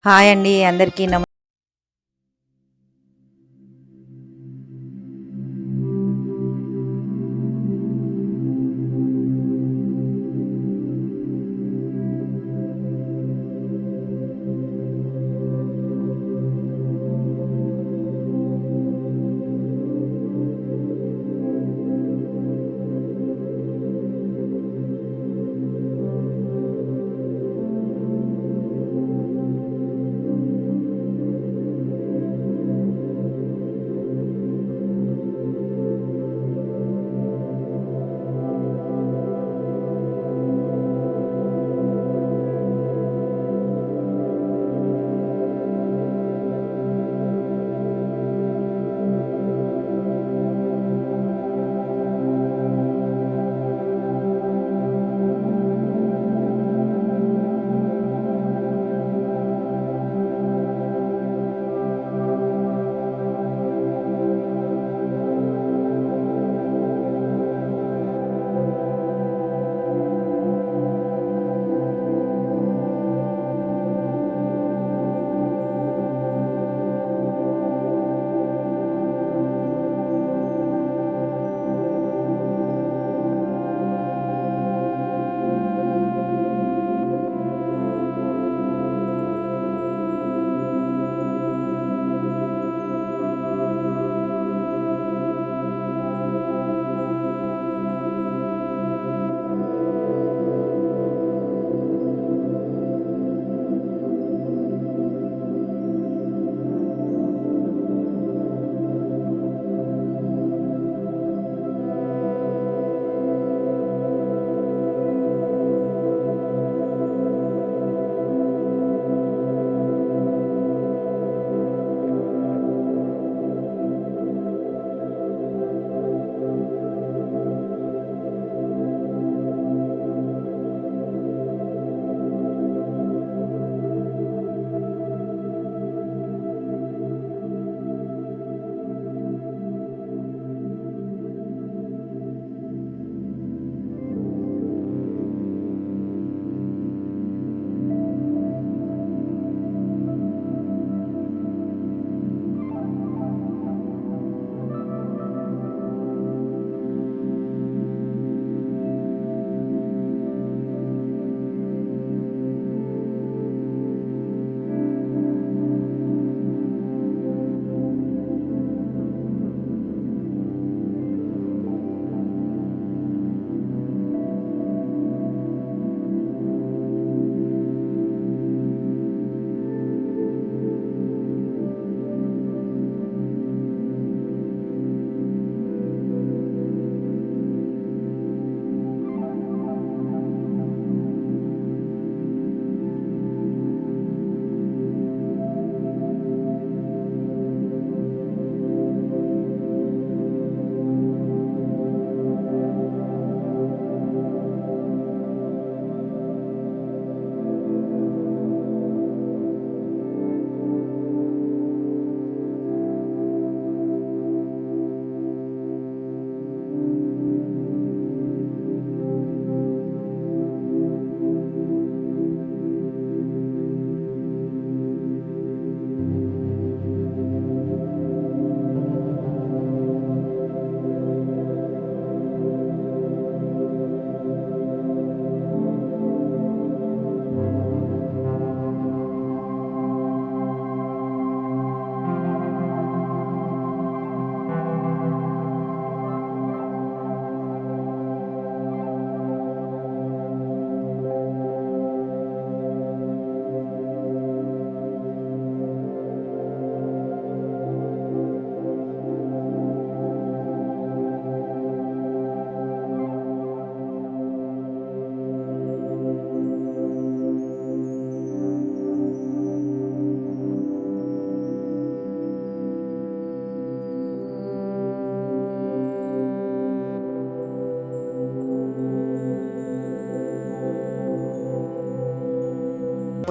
Hi అండి అందరికీ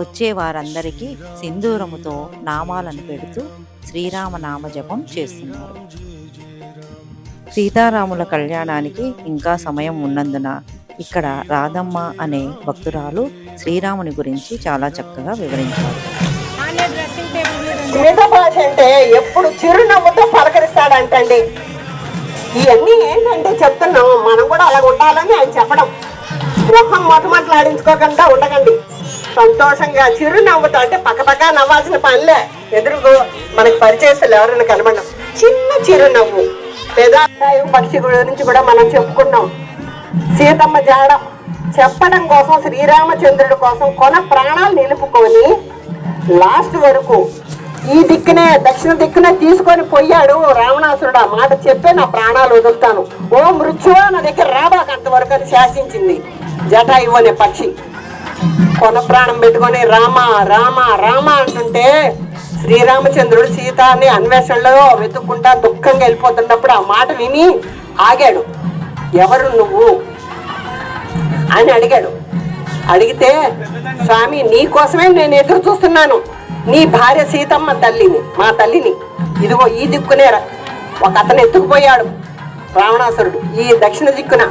వచ్చే వారందరికీ సింధూరముతో నామాలను పెడుతూ శ్రీరామ నామ జపం చేస్తున్నారు. సీతారాముల కళ్యాణానికి ఇంకా సమయం ఉన్నందున ఇక్కడ రాధమ్మ అనే భక్తురాలు శ్రీరాముని గురించి చాలా చక్కగా వివరించారు. సీత భాష అంటే ఎప్పుడు చిరునవ్వుతో పలకరిస్తాడంటండి. ఇవన్నీ ఏంటంటే చెప్తున్నాము, మనం కూడా అలా ఉండాలని ఆయన చెప్పడం. మొహం మొట్టమొదలాడించుకోకుండా ఉండకండి, సంతోషంగా చిరునవ్వుతో. అంటే పక్కపక్క నవ్వాల్సిన పనిలే, ఎదురుగు మనకి పరిచయస్తులు ఎవరైనా కనబడడం, చిన్న చిరునవ్వు. పెదాయం పక్షి గురించి కూడా మనం చెప్పుకున్నాం. సీతమ్మ జాడ చెప్పడం కోసం శ్రీరామచంద్రుడి కోసం కొన ప్రాణాలు నిలుపుకొని లాస్ట్ వరకు ఈ దిక్కునే దక్షిణ దిక్కునే తీసుకొని పోయాడు రావణాసురుడు. ఆ మాట చెప్పే నా ప్రాణాలు వదులుతాను, ఓ మృత్యువా నా దగ్గర రాబాకంతవరకు అని శాసించింది జటాయువు అనే పక్షి. కొన ప్రాణం పెట్టుకొని రామ రామ రామ అంటుంటే శ్రీరామచంద్రుడు సీతాన్ని అన్వేషణలో వెతుక్కుంటా దుఃఖంగా వెళ్ళిపోతున్నప్పుడు ఆ మాట విని ఆగాడు. ఎవరు నువ్వు అని అడిగాడు. అడిగితే, స్వామి నీ కోసమే నేను ఎదురు చూస్తున్నాను, నీ భార్య సీతమ్మ తల్లిని, మా తల్లిని ఇదిగో ఈ దిక్కునే ఒక అతను ఎత్తుకుపోయాడు రావణాసురుడు ఈ దక్షిణ దిక్కున.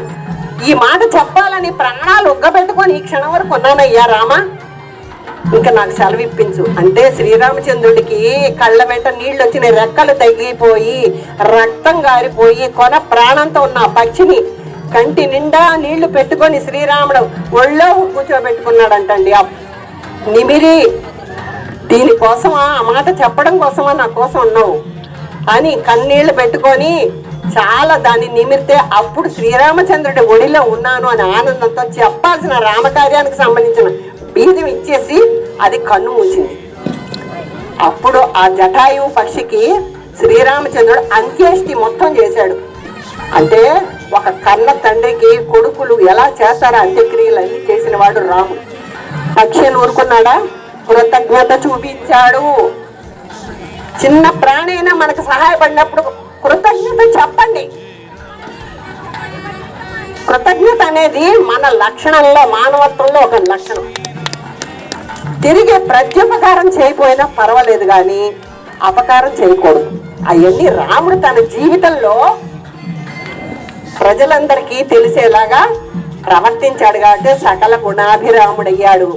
ఈ మాట చెప్పాలని ప్రాణాలు ఉగ్గబెట్టుకొని ఈ క్షణం వరకు ఉన్నానయ్యా రామ, ఇంకా నాకు సెలవు ఇప్పించు అంటే శ్రీరామచంద్రుడికి కళ్ళ వెంట నీళ్లు వచ్చినాయి, రెక్కలు తగ్గిపోయి రక్తం గారిపోయి కొన ప్రాణంతో ఉన్న ఆ పక్షిని కంటి నిండా నీళ్లు పెట్టుకొని శ్రీరాముడు ఒళ్ళో కూర్చోబెట్టుకున్నాడంటండి. నిమిరి దీనికోసమా, ఆ మాట చెప్పడం కోసమా నా కోసం ఉన్నావు అని కన్నీళ్లు పెట్టుకొని చాలా దాన్ని నిమిరితే అప్పుడు శ్రీరామచంద్రుడి ఒడిలో ఉన్నాను అని ఆనందంతో చెప్పాల్సిన రామకార్యానికి సంబంధించిన బీజం ఇచ్చేసి అది కన్ను మూసింది. అప్పుడు ఆ జటాయువు పక్షికి శ్రీరామచంద్రుడు అంత్యేష్టి మొత్తం చేశాడు. అంటే ఒక కన్న తండ్రికి కొడుకులు ఎలా చేస్తారో అంత్యక్రియలు అన్ని చేసిన వాడు రాముడు. పక్షిని ఊరుకున్నాడా? కృతజ్ఞత చూపించాడు. చిన్న ప్రాణైనా మనకు సహాయపడినప్పుడు కృతజ్ఞత చెప్పండి. కృతజ్ఞత అనేది మన లక్షణంలో, మానవత్వంలో ఒక లక్షణం. తిరిగి ప్రత్యుపకారం చేయకపోయినా పర్వాలేదు, కానీ అపకారం చేయకూడదు. అవన్నీ రాముడు తన జీవితంలో ప్రజలందరికీ తెలిసేలాగా ప్రవర్తించాడు కాబట్టి సకల గుణాభిరాముడయ్యాడు,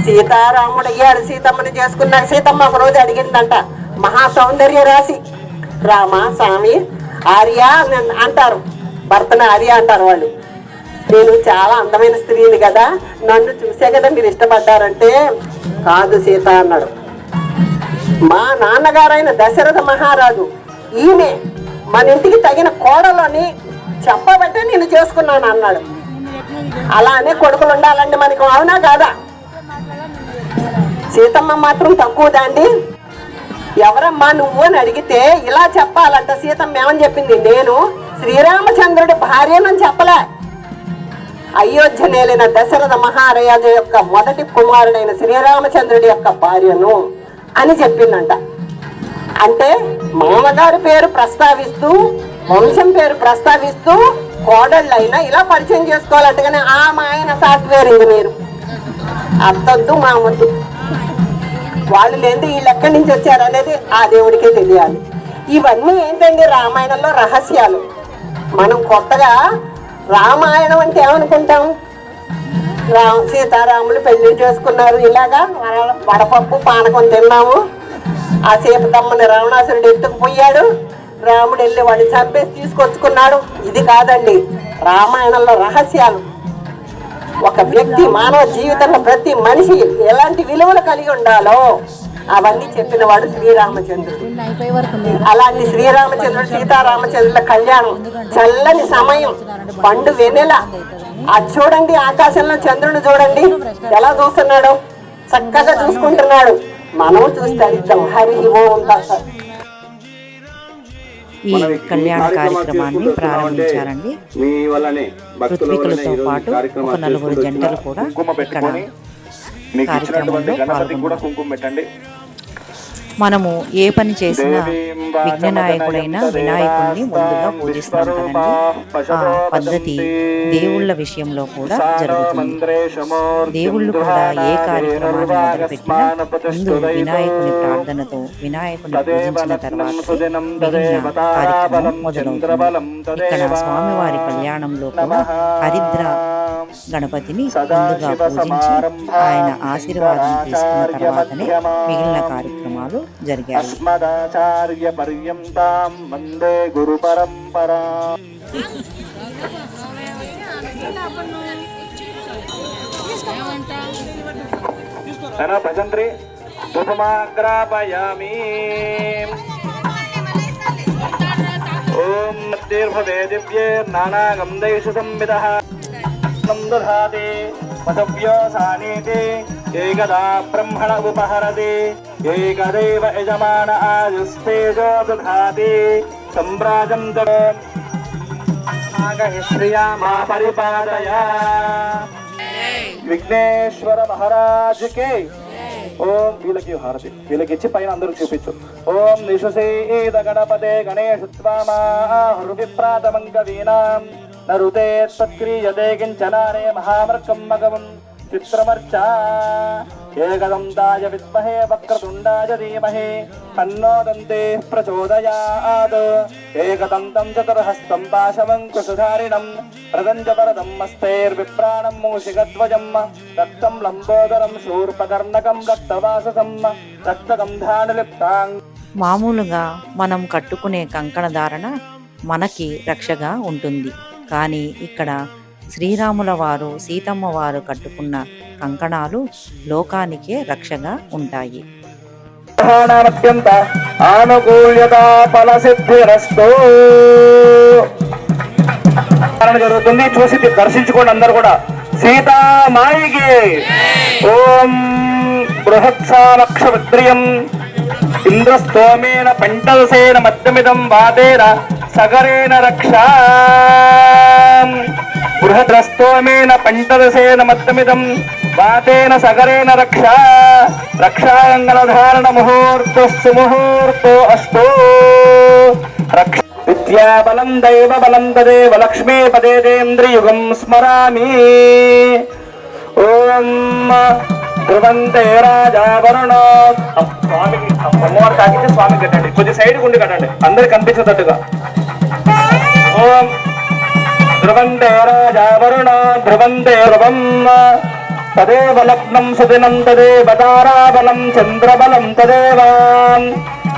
సీతారాముడయ్యాడు. సీతమ్మని చేసుకున్నాక సీతమ్మ ఒక రోజు అడిగిందంట, మహా సౌందర్య రాశి రామ స్వామి ఆర్య అంటారు, భర్తను ఆర్య అంటారు వాళ్ళు. నేను చాలా అందమైన స్త్రీని కదా, నన్ను చూసే కదా మీరు ఇష్టపడ్డారంటే, కాదు సీత అన్నాడు, మా నాన్నగారైన దశరథ మహారాజు ఈమె మన ఇంటికి తగిన కోడలని చెప్పబట్టే నేను చేసుకున్నాను అన్నాడు. అలానే కొడుకులు ఉండాలండి మనకు, అవునా కాదా? సీతమ్మ మాత్రం తక్కువదండి. ఎవరమ్మా నువ్వు అని అడిగితే ఇలా చెప్పాలంట. సీతమ్మ ఏమని చెప్పింది, నేను శ్రీరామచంద్రుడి భార్యనని చెప్పలే, అయోధ్య నేలిన దశరథ మహారాజు యొక్క మొదటి కుమారుడైన శ్రీరామచంద్రుడి యొక్క భార్యను అని చెప్పిందంట. అంటే మామగారి పేరు ప్రస్తావిస్తూ, వంశం పేరు ప్రస్తావిస్తూ కోడళ్ళైనా ఇలా పరిచయం చేసుకోవాలంటగానే మా ఆయన సాఫ్ట్వేర్ ఇంజనీర్, అత్తొద్దు మామొద్దు, వాళ్ళు లేదు వీళ్ళు ఎక్కడి నుంచి వచ్చారు అనేది ఆ దేవుడికే తెలియాలి. ఇవన్నీ ఏంటండి రామాయణంలో రహస్యాలు. మనం కొత్తగా రామాయణం అంటే ఏమనుకుంటాం, సీతారాములు పెళ్లి చేసుకున్నారు, ఇలాగా వడపప్పు పానకం తిన్నాము, ఆ సీతమ్మని రావణాసురుడు ఎత్తుకుపోయాడు, రాముడు వెళ్ళి వాడిని చంపేసి తీసుకొచ్చుకున్నాడు. ఇది కాదండి రామాయణంలో రహస్యాలు. ఒక వ్యక్తి మానవ జీవితంలో ప్రతి మనిషి ఎలాంటి విలువలు కలిగి ఉండాలో అవన్నీ చెప్పిన వాడు శ్రీరామచంద్రుడు. అలాంటి శ్రీరామచంద్రుడు సీతారామచంద్రుల కళ్యాణం, చల్లని సమయం, పండు వెన్నెల. అది చూడండి, ఆకాశంలో చంద్రుడు చూడండి ఎలా చూస్తున్నాడు, చక్కగా చూసుకుంటున్నాడు. మనం చూస్తే ఇద్దాం హరి ఓం తత్సత్. ఈ కళ్యాణ కార్యక్రమాన్ని ప్రారంభించారండి. ఋత్వికులతో పాటు ఒక నలుగురు జంటలు కూడా ఇక్కడ కార్యక్రమంలో పాల్గొన్నారు. మనము ఏ పని చేసినా విఘ్ననాయకుడైన వినాయకుడిని ముందుగా పూజిస్తాం కదండి. ఆ పద్ధతి దేవుళ్ళ విషయంలో కూడా జరుగుతుంది. దేవుళ్ళు కూడా ఏ కార్యక్రమాన్ని మొదలుపెట్టినా ముందు వినాయకుని ప్రార్థనతో వినాయకుని పూజించిన తర్వాత మిగిలిన కార్యక్రమం మొదలవుతుంది. ఇక్కడ స్వామివారి కళ్యాణంలో కూడా హరిద్ర గణపతిని ముందుగా పూజించి ఆయన ఆశీర్వాదం తీసుకున్న తర్వాతనే మిగిలిన కార్యక్రమాలు జరిగాయి. అస్మదాచార్య పర్యంతం వందే గురు పరంపరా. భజంత్రి ధూపమాగ్రాపయామి. ఓం మధ్యేర్భవే దివ్యే నానాగంధైషు సంవిదః దధాతి వసవ్యోసానీతి ఏకదా బ్రహ్మణ ఉపహరతి ఏకదైవ యజమాన ఆయుస్తేజో దధాతి సంప్రాజం శ్రియా మా పరిపాలయ. విఘ్నేశ్వర మహారాజ్ కి. ఓం వీళ్ళకి హారతి వీళ్ళకి ఇచ్చి పైన అందరూ చూపించు. ఓం నిశుసేద గణపతే గణేశత్వామాహృవిప్రాతమంగవీనాం నరుతే సత్క్రియతే కించనారే మహామర్కం మగవం చిత్రమర్చా. ఏకదంతాయ విద్మహే వక్రతుండాయ ధీమహి తన్నో దంతే ప్రచోదయాత్. ఏకదంతం చతుర్హస్తం పాశమంకుశధారిణం ప్రదంజ వరదం మస్తైర్విప్రాణం మూషికధ్వజం రక్తం లంబోదరం శూర్పకర్ణకం రక్తవాససం రక్తగంధానులిప్తాం. మామూలుగా మనం కట్టుకునే కంకణ ధారణ మనకి రక్షగా ఉంటుంది. కానీ ఇక్కడ శ్రీరాముల వారు సీతమ్మ వారు కట్టుకున్న కంకణాలు లోకానికే రక్షగా ఉంటాయి. అత్యంత ఆనుకూల్యత ఫలసిద్ధిరస్తు జరుగుతుంది. చూసి దర్శించుకోండి అందరు కూడా. సీతామాయికి. ఓం బృహత్సామక్ష విద్రియం ఇంద్రస్తోమేన పంటలసేన మధ్యమిదం వాదేన సగరేణ రక్షా. బృహద్రస్తోమేన పంటలసేన మధ్యమిదం వాతేన సగరేణ రక్షా. రక్షాంగళధారణ ముహూర్తో సుముహూర్తో అస్తు. రక్ష విద్యాబలం దైవబలం తదేవ లక్ష్మీ పదేంద్రియుగం స్మరామి. ఓం ధ్రువంతే రాజా వరుణ. స్వామికి అమ్మవారు తాకితే స్వామి కట్టండి. కొద్ది సైడ్ గుండి కట్టండి అందరికి కనిపించేటట్టుగా. ఓం ధ్రువంతే రాజా వరుణ ధ్రువంతే ధ్రువం తదేవ లగ్నం సుదినం తదేవ తారాబలం చంద్రబలం తదేవ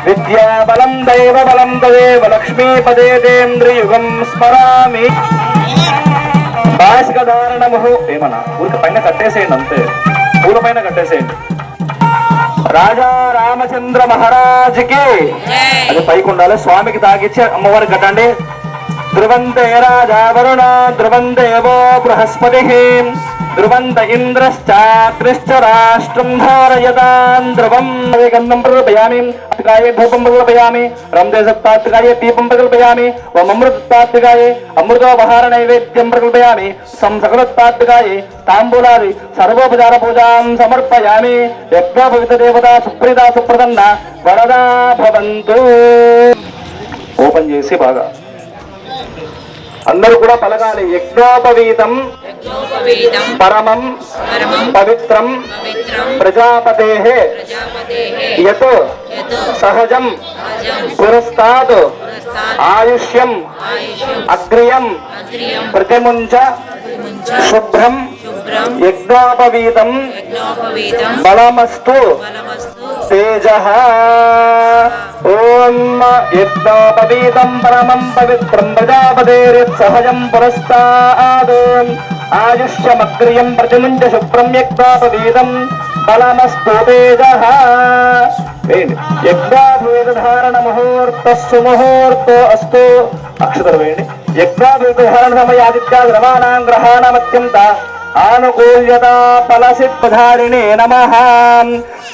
విద్యాబలం దైవబలం తదేవ లక్ష్మీ పదేంద్రియుగం స్మరామి. భాషిక ధారణము ఏమన్నా ఊరికి పైన కట్టేసేయండి, అంతే పూల పైన కట్టేసేయండి. రాజా రామచంద్ర మహారాజుకి. అది పైకి ఉండాలి. స్వామికి తాగిచ్చి అమ్మవారికి కట్టండి. ధ్రువంతే రాజా వరుణ ధ్రువందేవో బృహస్పతి ధ్రువంత ఇంద్రశ్చాత్రిశ్చ రాష్ట్రం ధారయతాన్ ధ్రువం. గంధం ప్రకల్పయామి అతికాయే ధూపం ప్రకల్పయామి రందే సప్తాత్తికాయే దీపం ప్రకల్పయామి ఓం అమృతత్తాత్తికాయే అమృతోపహార నైవేద్యం ప్రకల్పయామి సంసకృత్తాత్తికాయే తాంబూలాది సర్వోపచార పూజాం సమర్పయామి. యజ్ఞోపవిత దేవత సుప్రీత సుప్రసన్న వరదా భవంతు. ఓపెన్ చేసి బాగా అందరూ కూడా పలకాలి. యజ్ఞోపవీతం పరమం పవిత్రం ప్రజాపతేః యత్ సహజం పురస్తాద్ ఆయుష్యం అగ్రియం ప్రతిముంచ శుభ్రం యజ్ఞోపవీతం బలమస్తు తేజః. ఓం యజ్ఞోపవీతం పరమం పవిత్రం ప్రజాపతేర్యత్ సహజం పురస్తాద్ ఆయుష్యమగ్రియం ప్రతిముంచ శుభ్రం యజ్ఞోపవీతం బలమస్తు తేజః. యజ్ఞాభూత ధారణ ముహూర్త సుముహూర్తో అస్తు. అక్షతలు వేయండి. యజ్ఞాభూత ధారణ సమయాదిత్యా ద్రవాణాం గ్రహాణమత్యంత ఆనుకూల్యత ఫలసిద్ధారిణే నమః.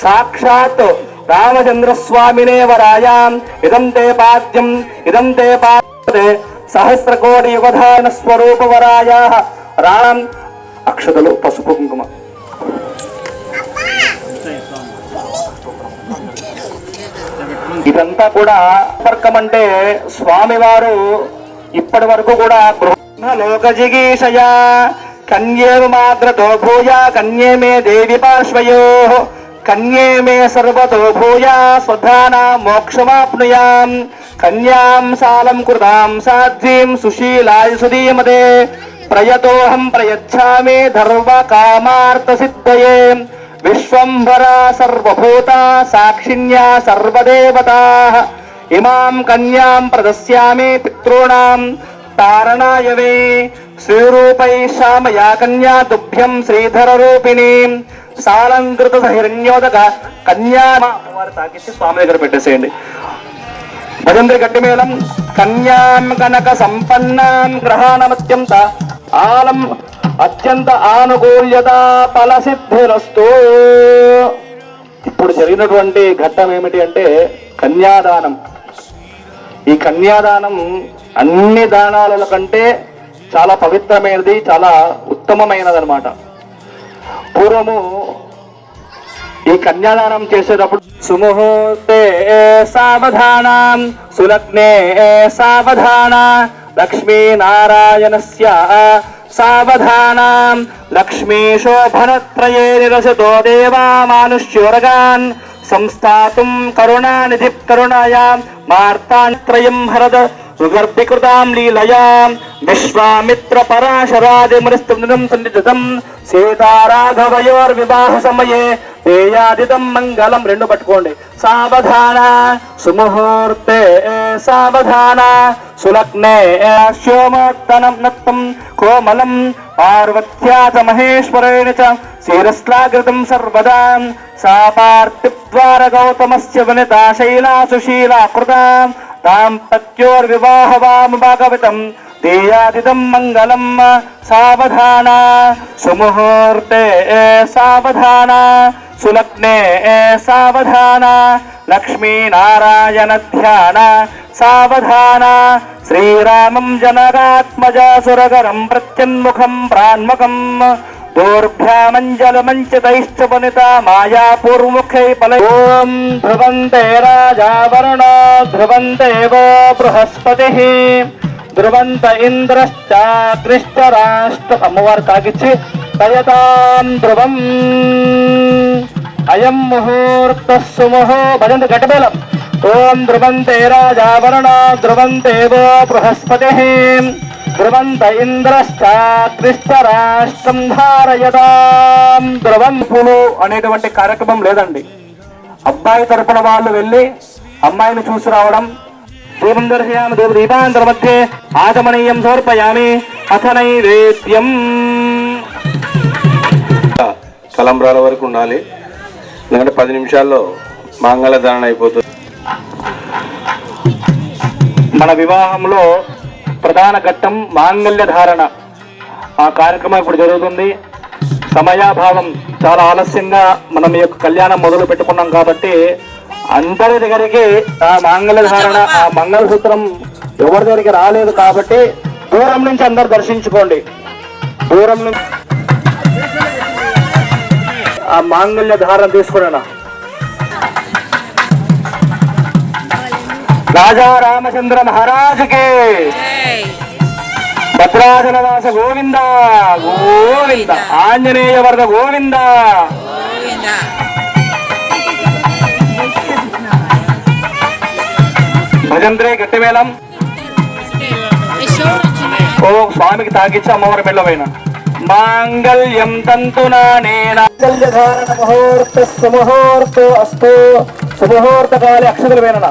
సాక్షాత్ రామచంద్రస్వామినే వరాయాం ఇదం తే పాద్యం ఇదం తే పాదే సహస్రకోటి యుగధారణ స్వరూప వరాయాః రాం. అక్షతలు పసుపు కుంకుమ. ఇదంతా కూడా సంపర్కం అంటే స్వామివారు ఇప్పటి వరకు కూడా లోక జిగీషయ కన్యేవ మాగ్రతో భూయ కన్యే మే దేవి పార్శ్వయో కన్యే మే సర్వతో భూయ స్వధాన మోక్షమాప్నుయాం. కన్యాం సాలం కృతాం సాధ్వీం సుశీలాయ సుధీమతే ప్రయతోహం ప్రయచ్ఛామి ధర్మకామార్థసిద్ధయే విశ్వంభరా సర్వభూత సాక్షిణ్యా సర్వదేవతాః ఇమాం కన్యాం ప్రదస్యామి పితॄణాం తారణాయ వే శ్రీరూపై శ్యామయా కన్యా తుభ్యం శ్రీధర రూపిణి సాలంకృత హిరణ్యోదక కన్యా వారు తాకిచ్చి స్వామి దగ్గర పెట్టేసేయండి. భజంత్రి గట్టి మేళం. కన్యాం కనక సంపన్నాం గ్రహాణమత్యంత ఆలం అత్యంత ఆనుకూల్యత ఫలసిద్ధిరస్తు. ఇప్పుడు జరిగినటువంటి ఘట్టం ఏమిటి అంటే కన్యాదానం. ఈ కన్యాదానం అన్ని దానాల కంటే చాలా పవిత్రమైనది, చాలా ఉత్తమమైనది అనమాట. పూర్వము ఈ కన్యాదానం చేసేటప్పుడు సుముహూర్తే సావధానం సులగ్నే సావధాన లక్ష్మీనారాయణస్య సావధానం లక్ష్మీ శోభనత్రయే నిరసతో దేవా మానుష్యోరగాన్ సంస్థాతుం కరుణానిధి కరుణాయాం మార్తాంత్రయం హరద సుగర్భికృతాం లీలయాం విశ్వామిత్ర పరాశరాదిమృష్టం సంధితం సీతారాఘవయోర్వివాహ సమయే తేయాదితం మంగళం. రెండు పట్టుకోండి. సావధాన సుముహూర్తే సావధాన సులగ్నే శోమోత్తనం నత్తం కోమలం పార్వత్యాచ మహేశ్వరేణ చ శిరస్లాగృతం సర్వదా సా పార్థిద్వార గౌతమస్య వనితా శైలా సుశీలా కృతా దాంపత్యోర్వివాహవామ భాగవతం తేయాదిదం మంగళం. సావధాన సుముహూర్తే సావధాన సులగ్నే సావధాన లక్ష్మీనారాయణ ధ్యాన సావధాన శ్రీరామం జనకాత్మజ సురగరం ప్రత్యన్ముఖం ప్రాన్ముఖం దూర్భ్యామంజలమంచితైశ్చ వనితా మాయాపూర్ముఖై పలై. ఓం ధ్రువంతే రాజావరుణో ధ్రువంతే వో బృహస్పతిః ధ్రువంత ఇంద్రశ్చాగ్నిశ్చ రాష్ట్ర. అమ్మవారు తాకిచ్చి తయతాం ధ్రువం అయం ముహూర్త సుముహో భజంత గట్టబేలం. ఓం ధ్రువంతే రాజావరుణో ధ్రువంతే వో బృహస్పతిః ధ్రువంత ఇంద్రశ్చాగ్నిశ్చ రాష్ట్రం ధారయతాం ధ్రువం. పూలు అనేటువంటి కార్యక్రమం లేదండి. అబ్బాయి తరపున వాళ్ళు వెళ్ళి అమ్మాయిని చూసి రావడం. దీపం దర్శయామి దీపాంతర మధ్య ఆచమనీయం సమర్పయామి అథ నైవేద్యం. తలంబ్రాల వరకు ఉండాలి, ఎందుకంటే 10 నిమిషాల్లో మాంగళ్యధారణ అయిపోతుంది. మన వివాహంలో ప్రధాన ఘట్టం మాంగళ్య ధారణ. ఆ కార్యక్రమం ఇప్పుడు జరుగుతుంది. సమయాభావం, చాలా ఆలస్యంగా మనం ఈ యొక్క కళ్యాణం మొదలు పెట్టుకున్నాం కాబట్టి అందరి దగ్గరికి ఆ మాంగళ్య ధారణ, ఆ మంగళసూత్రం ఎవరి దగ్గరికి రాలేదు కాబట్టి దూరం నుంచి అందరు దర్శించుకోండి. దూరం నుంచి ఆ మాంగళ్య ధారణ తీసుకున్నా. రాజా రామచంద్ర మహారాజుకి భద్రాచలవాస గోవింద గోవింద ఆంజనేయ వరద గోవింద. భజంత్రే గట్టివేలం. ఓ స్వామికి తాకిచ్చి అమ్మవారి మెళ్ళపైన మాంగళ్యం తంతునా నేనా ముహూర్త సుముహూర్తో అస్తు. సుముహూర్తకాలే అక్షతలు వేనన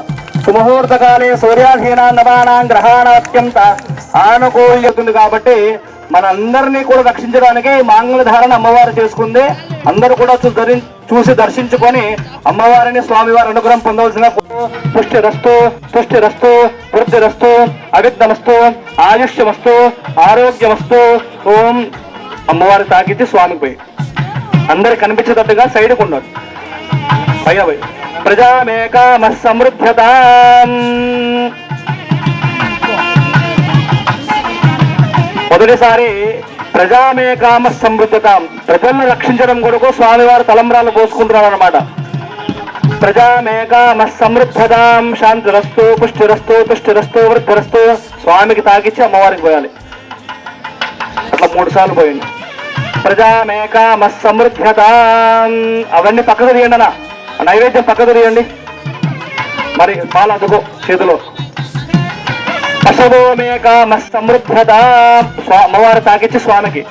సుముహూర్తకాలే సూర్యాధీనా నవానాం గ్రహాణ అత్యంత ఆనుకూల్యతుంది కాబట్టి మనందరినీ కూడా రక్షించడానికి మాంగళ్య ధారణ అమ్మవారు చేసుకుంది. అందరూ కూడా చూసి దర్శించుకొని అమ్మవారిని స్వామివారి అనుగ్రహం పొందవలసిన. పుష్టిరస్తు పుష్టిరస్తు వృద్ధిరస్తు అవిఘ్నమస్తు ఆయుష్యమస్తు ఆరోగ్యమస్తు. ఓం అమ్మవారి తాకిచ్చి స్వామికి పోయి అందరికి కనిపించేటట్టుగా సైడ్కు ఉన్నారు. పైన పోయి ప్రజామేకామ సమృద్ధ్యత. మొదటిసారి ప్రజామేకామ సమృద్ధత, ప్రజలను రక్షించడం కొరకు స్వామివారు తలంబ్రాలు పోసుకుంటున్నారు అన్నమాట. ప్రజామేకామ సమృద్ధతాం శాంతిరస్తు పుష్టిరస్తు తుష్టిరస్తు వృద్ధిరస్తు. స్వామికి తాకిచ్చి అమ్మవారికి పోయాలి. అట్లా 3 సార్లు పోయింది. ప్రజామేకామ సమృద్ధత. అవన్నీ పక్కకు తీయండి అన్న, నైవేద్యం పక్కకు తీయండి. మరి పాలు అదుకో చేతిలో. పశవో మే కామ సమృద్ధత. అమ్మవారు తాకిచ్చి స్వామికి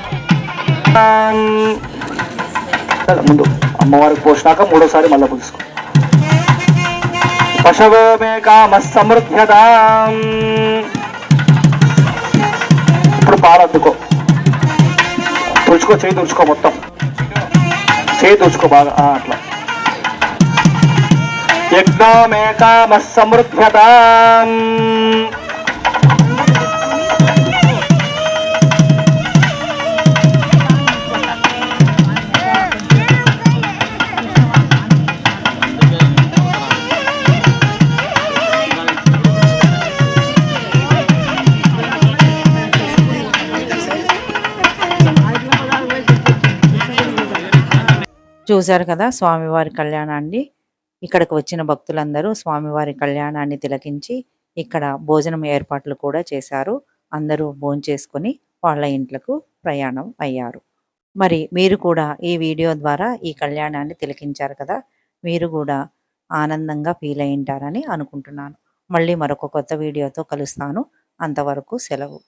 ముందు అమ్మవారికి పోసినాక మూడోసారి మళ్ళీ పులుసుకో. పశవో మే కామ సమృద్ధత. ఇప్పుడు పాలు అద్దుకో, తుడుచుకో, చేయి తుడుచుకో, మొత్తం చేయి తుడుచుకో బాగా అట్లా. యజ్ఞో మే కామ సమృద్ధత. చూశారు కదా స్వామివారి కళ్యాణాన్ని. ఇక్కడికి వచ్చిన భక్తులందరూ స్వామివారి కళ్యాణాన్ని తిలకించి ఇక్కడ భోజనం ఏర్పాట్లు కూడా చేశారు. అందరూ భోంచేసుకొని వాళ్ళ ఇంట్లకు ప్రయాణం అయ్యారు. మరి మీరు కూడా ఈ వీడియో ద్వారా ఈ కళ్యాణాన్ని తిలకించారు కదా, మీరు కూడా ఆనందంగా ఫీల్ అయి ఉంటారని అనుకుంటున్నాను. మళ్ళీ మరొక కొత్త వీడియోతో కలుస్తాను. అంతవరకు సెలవు.